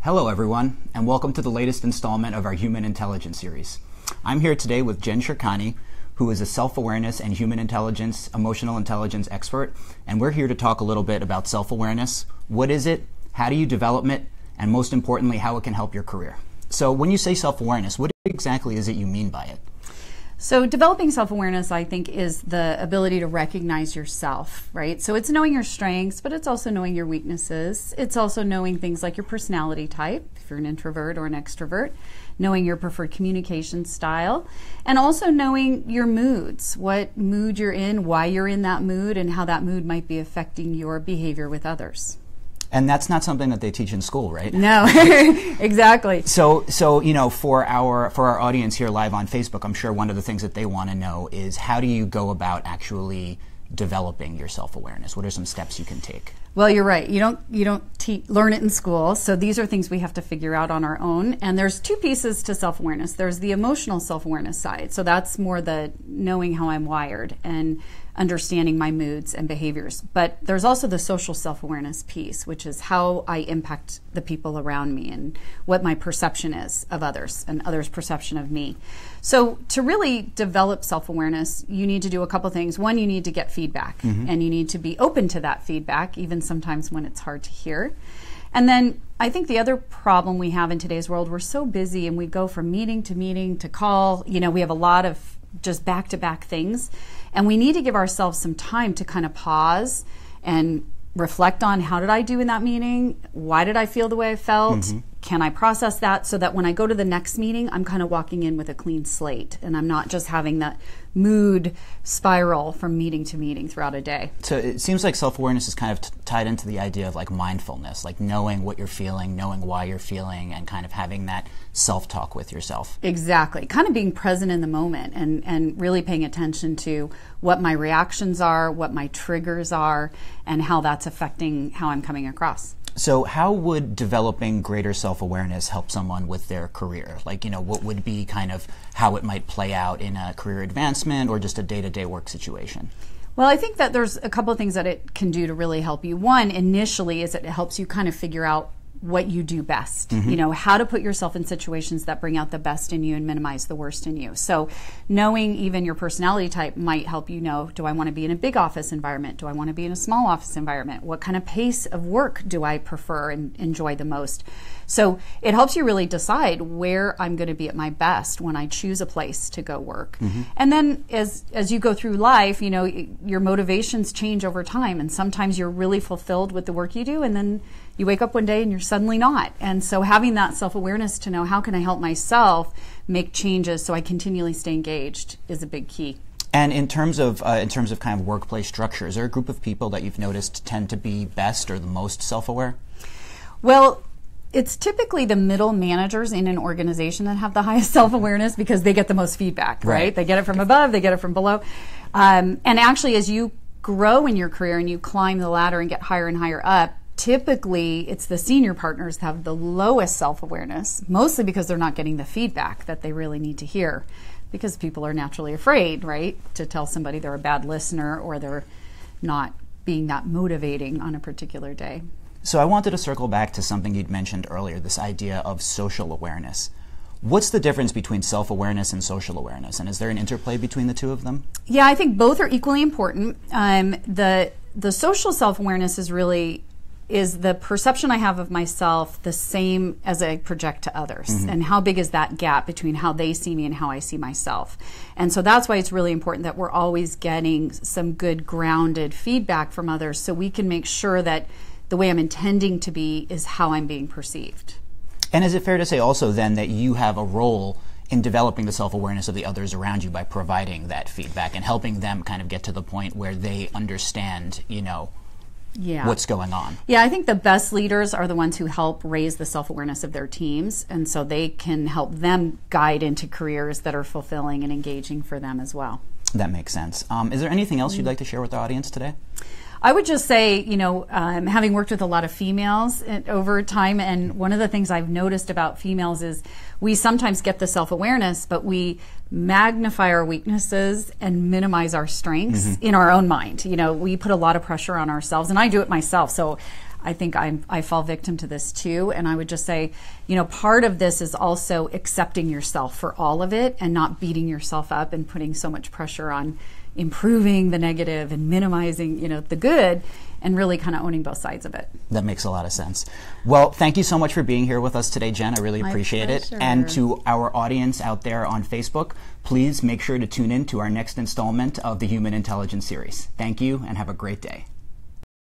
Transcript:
Hello everyone, and welcome to the latest installment of our Human Intelligence series. I'm here today with Jen Shirkani, who is a self-awareness and human intelligence, emotional intelligence expert, and we're here to talk a little bit about self-awareness. What is it? How do you develop it? And most importantly, how it can help your career. So when you say self-awareness, what exactly is it you mean by it? So developing self-awareness, I think, is the ability to recognize yourself, right? So it's knowing your strengths, but it's also knowing your weaknesses. It's also knowing things like your personality type, if you're an introvert or an extrovert, knowing your preferred communication style, and also knowing your moods, what mood you're in, why you're in that mood, and how that mood might be affecting your behavior with others. And that's not something that they teach in school, right? No, exactly. So you know, for our audience here live on Facebook, I'm sure one of the things that they want to know is how do you go about actually developing your self-awareness? What are some steps you can take? Well, you're right. You don't learn it in school. So these are things we have to figure out on our own. And there's two pieces to self-awareness. There's the emotional self-awareness side. So that's more the knowing how I'm wired and understanding my moods and behaviors. But there's also the social self-awareness piece, which is how I impact the people around me and what my perception is of others and others' perception of me. So to really develop self-awareness, you need to do a couple things. One, you need to get feedback, and you need to be open to that feedback, even sometimes when it's hard to hear. And then I think the other problem we have in today's world, we're so busy and we go from meeting to call. You know, we have a lot of just back-to-back things. And we need to give ourselves some time to kind of pause and reflect on how did I do in that meeting? Why did I feel the way I felt? Can I process that so that when I go to the next meeting, I'm kind of walking in with a clean slate and I'm not just having that mood spiral from meeting to meeting throughout a day. So it seems like self-awareness is kind of tied into the idea of like mindfulness, like knowing what you're feeling, knowing why you're feeling, and kind of having that self-talk with yourself. Exactly. Kind of being present in the moment and really paying attention to what my reactions are, what my triggers are, and how that's affecting how I'm coming across. So how would developing greater self-awareness help someone with their career? Like, you know, what would be kind of how it might play out in a career advancement or just a day-to-day work situation? Well, I think that there's a couple of things that it can do to really help you. One, initially, is it helps you kind of figure out what you do best. You know, how to put yourself in situations that bring out the best in you and minimize the worst in you. So knowing even your personality type might help you know, do I want to be in a big office environment? Do I want to be in a small office environment? What kind of pace of work do I prefer and enjoy the most? So it helps you really decide where I'm going to be at my best when I choose a place to go work. And then as you go through life, you know, your motivations change over time, and sometimes you're really fulfilled with the work you do, and then you wake up one day and you're suddenly not. And so having that self-awareness to know how can I help myself make changes so I continually stay engaged is a big key. And in terms of kind of workplace structure, is there a group of people that you've noticed tend to be best or the most self-aware? Well, it's typically the middle managers in an organization that have the highest self-awareness because they get the most feedback, right? They get it from above, they get it from below. And actually, as you grow in your career and you climb the ladder and get higher and higher up, typically it's the senior partners that have the lowest self-awareness, mostly because they're not getting the feedback that they really need to hear, because people are naturally afraid, right, to tell somebody they're a bad listener or they're not being that motivating on a particular day. So I wanted to circle back to something you'd mentioned earlier, this idea of social awareness. What's the difference between self-awareness and social awareness, and is there an interplay between the two of them? Yeah, I think both are equally important. The social self-awareness is the perception I have of myself the same as I project to others, and how big is that gap between how they see me and how I see myself. And so that's why it's really important that we're always getting some good grounded feedback from others so we can make sure that the way I'm intending to be is how I'm being perceived. And is it fair to say also then that you have a role in developing the self-awareness of the others around you by providing that feedback and helping them kind of get to the point where they understand, you know, what's going on? Yeah, I think the best leaders are the ones who help raise the self-awareness of their teams, and so they can help them guide into careers that are fulfilling and engaging for them as well. That makes sense. Is there anything else you'd like to share with our audience today? I would just say, you know, having worked with a lot of females over time, and one of the things I've noticed about females is we sometimes get the self-awareness, but we magnify our weaknesses and minimize our strengths in our own mind. You know, we put a lot of pressure on ourselves, and I do it myself. So I think I fall victim to this too. And I would just say, part of this is also accepting yourself for all of it and not beating yourself up and putting so much pressure on improving the negative and minimizing, the good, and really kind of owning both sides of it. That makes a lot of sense. Well, thank you so much for being here with us today, Jen. I really appreciate it. And to our audience out there on Facebook, please make sure to tune in to our next installment of the Human Intelligence series. Thank you and have a great day.